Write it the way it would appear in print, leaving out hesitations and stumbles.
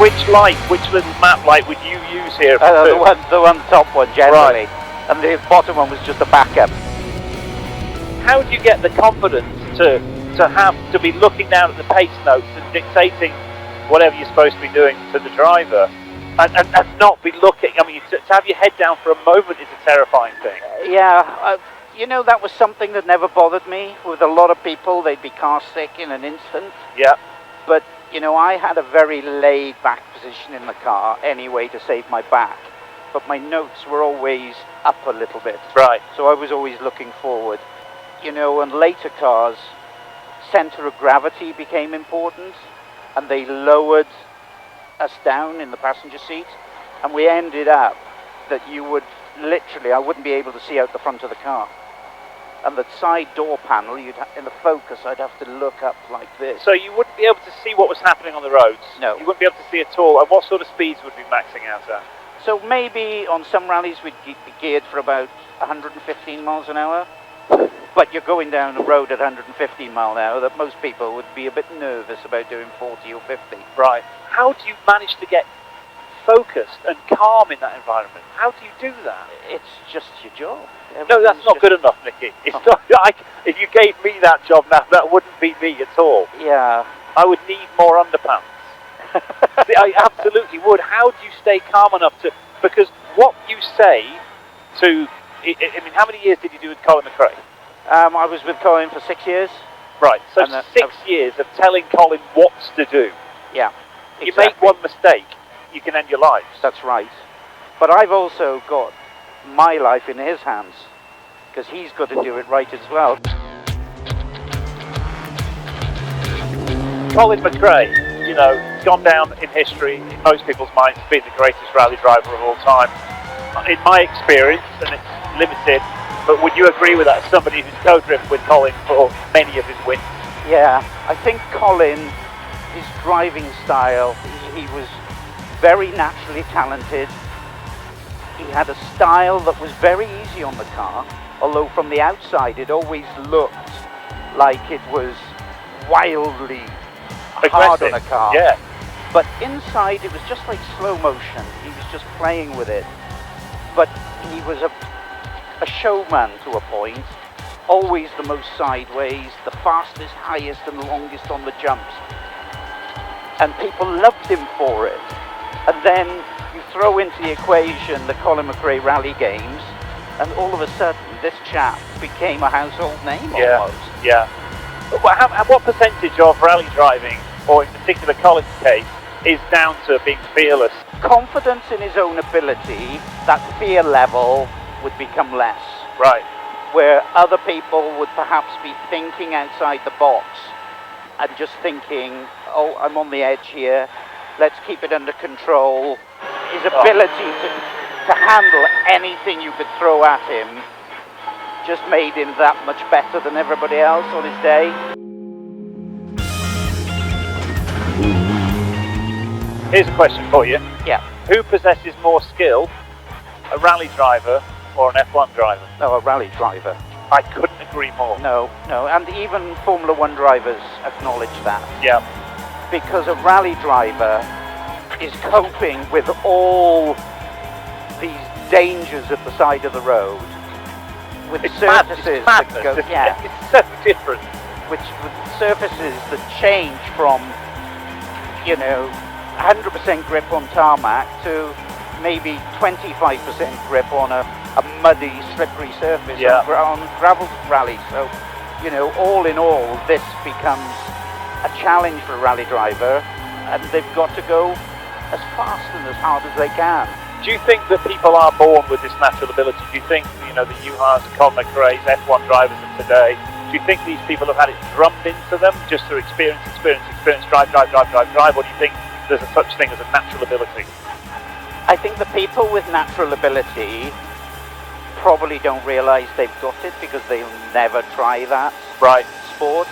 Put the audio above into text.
which little map light would you use here? The one top one generally, right. And the bottom one was just a backup. How do you get the confidence to be looking down at the pace notes and dictating whatever you're supposed to be doing to the driver, and not be looking? I mean, to have your head down for a moment is a terrifying thing. Yeah, you know, that was something that never bothered me. With a lot of people, they'd be car sick in an instant. Yeah. But, you know, I had a very laid-back position in the car anyway to save my back. But my notes were always up a little bit. Right. So I was always looking forward. You know, and later cars, center of gravity became important, and they lowered us down in the passenger seat, and we ended up that you would literally, I wouldn't be able to see out the front of the car. And the side door panel, in the Focus, I'd have to look up like this. So you wouldn't be able to see what was happening on the roads? No. You wouldn't be able to see at all? And what sort of speeds would be maxing out at? So maybe on some rallies we'd be geared for about 115 miles an hour. But you're going down a road at 115 miles an hour that most people would be a bit nervous about doing 40 or 50. Right. How do you manage to get focused and calm in that environment? How do you do that? It's just your job. No, that's not good enough, Nicky. It's not. If you gave me that job now, that wouldn't be me at all. Yeah. I would need more underpants. See, I absolutely would. How do you stay calm enough to? Because what you say to, I mean, how many years did you do with Colin McRae? I was with Colin for 6 years. Right. So 6 years of telling Colin what to do. Yeah. Exactly. You make one mistake, you can end your lives. That's right. But I've also got my life in his hands, because he's got to do it right as well. Colin McRae, you know, gone down in history in most people's minds as being the greatest rally driver of all time. In my experience, and it's limited, but would you agree with that as somebody who's co-driven with Colin for many of his wins? Yeah, I think Colin, his driving style, he was very naturally talented. He had a style that was very easy on the car, although from the outside it always looked like it was wildly hard on a car. Yeah. But inside it was just like slow motion. He was just playing with it. But he was a showman to a point, always the most sideways, the fastest, highest and longest on the jumps. And people loved him for it. And then you throw into the equation the Colin McRae Rally Games, and all of a sudden this chap became a household name almost. Yeah. What percentage of rally driving, or in particular Colin's case, is down to being fearless? Confidence in his own ability, that fear level would become less. Right. Where other people would perhaps be thinking outside the box and just thinking, oh, I'm on the edge here, let's keep it under control. His ability to handle anything you could throw at him just made him that much better than everybody else on his day. Here's a question for you. Yeah. Who possesses more skill, a rally driver or an F1 driver? No, a rally driver. I couldn't agree more. No, and even Formula One drivers acknowledge that. Yeah. Because a rally driver is coping with all these dangers at the side of the road, with surfaces that go, it's so different. With surfaces that change from, you know, 100% grip on tarmac to maybe 25% grip on a muddy, slippery surface on gravel rally. So, you know, all in all, this becomes a challenge for a rally driver, and they've got to go as fast and as hard as they can. Do you think that people are born with this natural ability? Do you think, you know, the Juhans, the Colin McRae's, F1 drivers of today, do you think these people have had it drummed into them just through experience, drive, or do you think there's a such thing as a natural ability? I think the people with natural ability probably don't realise they've got it because they'll never try that sport.